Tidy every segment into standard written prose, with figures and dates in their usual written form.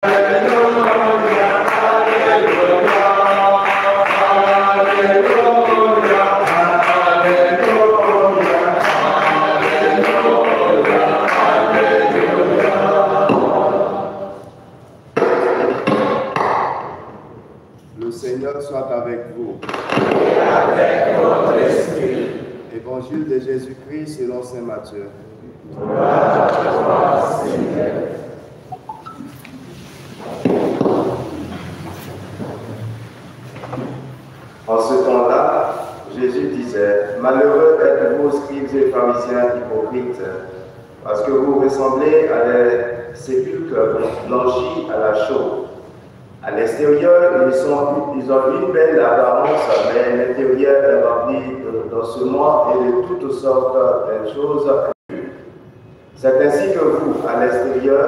Le Seigneur soit avec vous. Et avec votre esprit. Évangile de Jésus-Christ selon saint Matthieu. Gloire à toi, Seigneur. En ce temps-là, Jésus disait, « Malheureux êtes-vous, scribes et pharisiens hypocrites, parce que vous ressemblez à des sépulcres blanchis à la chaux. À l'extérieur, ils ont une belle apparence, mais l'intérieur est rempli d'ossements et de toutes sortes de choses. C'est ainsi que vous, à l'extérieur,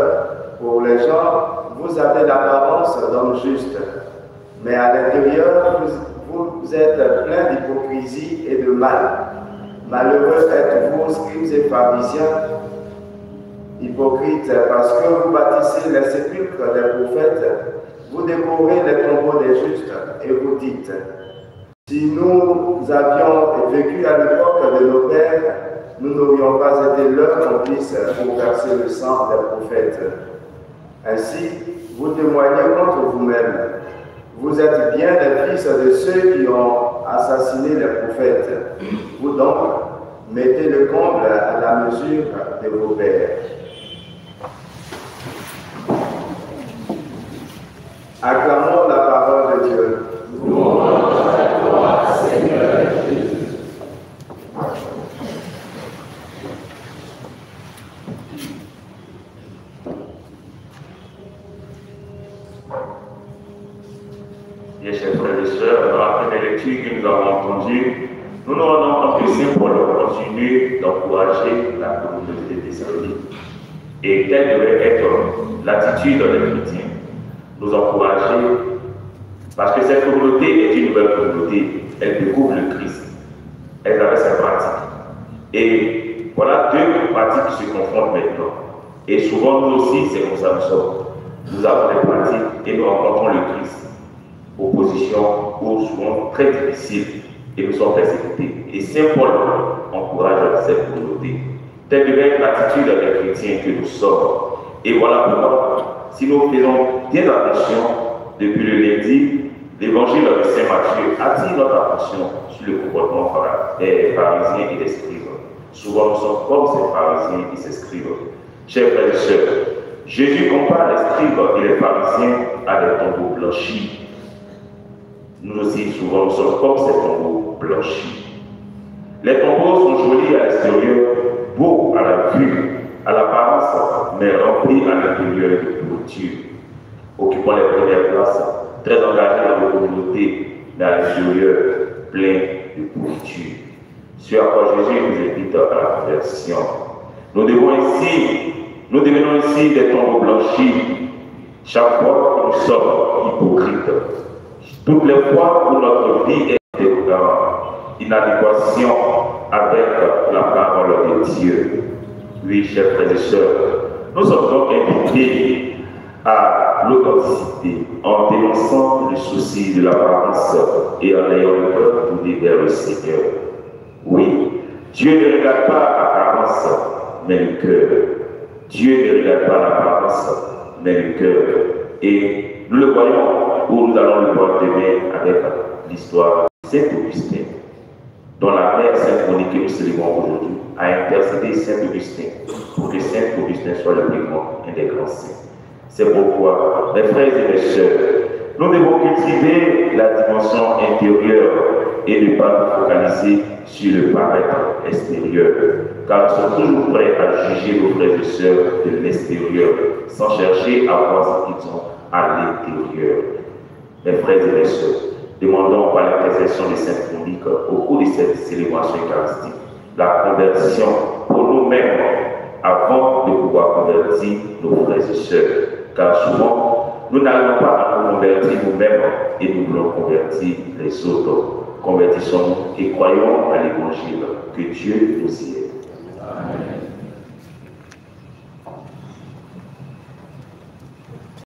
pour les gens, vous avez l'apparence d'hommes justes, mais à l'intérieur, vous êtes plein d'hypocrisie et de mal. Malheureux êtes-vous, scribes et pharisiens, hypocrites, parce que vous bâtissez les sépulcres des prophètes, vous décorez les tombeaux des justes et vous dites, si nous avions vécu à l'époque de nos pères, nous n'aurions pas été leurs complices pour verser le sang des prophètes. Ainsi, vous témoignez contre vous-même. Vous êtes bien les fils de ceux qui ont assassiné les prophètes. Vous donc, mettez le comble à la mesure de vos pères. Acclamons la parole de Dieu. Louange à toi, Seigneur Jésus. Bien, chers frères et sœurs, dans la première lecture que nous avons entendue, nous nous rendons compte que Saint Paul continue d'encourager la communauté des Thessaloniques. Et telle devrait être l'attitude des chrétiens. Nous encourager, parce que cette communauté est une nouvelle communauté. Elle découvre le Christ. Elle avait sa pratique. Et voilà deux pratiques qui se confrontent maintenant. Et souvent, nous aussi, c'est comme ça nous sommes. Nous avons des pratiques et nous rencontrons le Christ. Opposition ou souvent très difficile et nous sommes persécutés. Et Saint Paul encourage cette communauté. Telle devait être l'attitude des chrétiens que nous sommes. Et voilà pourquoi, si nous faisons bien attention depuis le lundi, l'évangile de Saint Matthieu attire notre attention sur le comportement des pharisiens et des scribes. Souvent nous sommes comme ces pharisiens et ces scribes. Chers frères et sœurs, Jésus compare les scribes et les pharisiens à des tombeaux blanchis. Nous aussi, souvent, nous sommes comme ces tombeaux blanchis. Les tombeaux sont jolis à l'extérieur, beaux à la vue, à l'apparence, mais remplis à l'intérieur de pourriture. Occupant les premières places, très engagés dans la communauté, mais à l'extérieur, plein de pourriture. Ce à quoi Jésus nous invite à la conversion. Nous devenons ici des tombeaux blanchis, chaque fois que nous sommes hypocrites. Toutes les fois où notre vie est en inadéquation avec la parole de Dieu. Oui, chers frères et sœurs, nous sommes donc invités à l'authenticité en dénonçant le souci de l'apparence et en ayant le cœur tourné vers le Seigneur. Oui, Dieu ne regarde pas l'apparence, mais le cœur. Dieu ne regarde pas l'apparence, mais le cœur. Et nous le voyons, où nous allons le voir demain avec l'histoire de Saint Augustin, dont la mère symphonique que nous célébrons aujourd'hui a intercédé Saint Augustin pour que Saint Augustin soit le plus grand et des grands saints. C'est pourquoi, mes frères et mes sœurs, nous devons cultiver la dimension intérieure et ne pas nous focaliser sur le paraître extérieur, car nous sommes toujours prêts à juger nos frères et sœurs de l'extérieur, sans chercher à voir ce qu'ils ont à l'intérieur. Mes frères et mes sœurs, demandons par l'intercession des saints Moniques au cours de cette célébration eucharistique la conversion pour nous-mêmes avant de pouvoir convertir nos frères et sœurs. Car souvent, nous n'arrivons pas à nous convertir nous-mêmes et nous voulons convertir les autres. Convertissons-nous et croyons à l'évangile. Que Dieu nous y aide. Amen.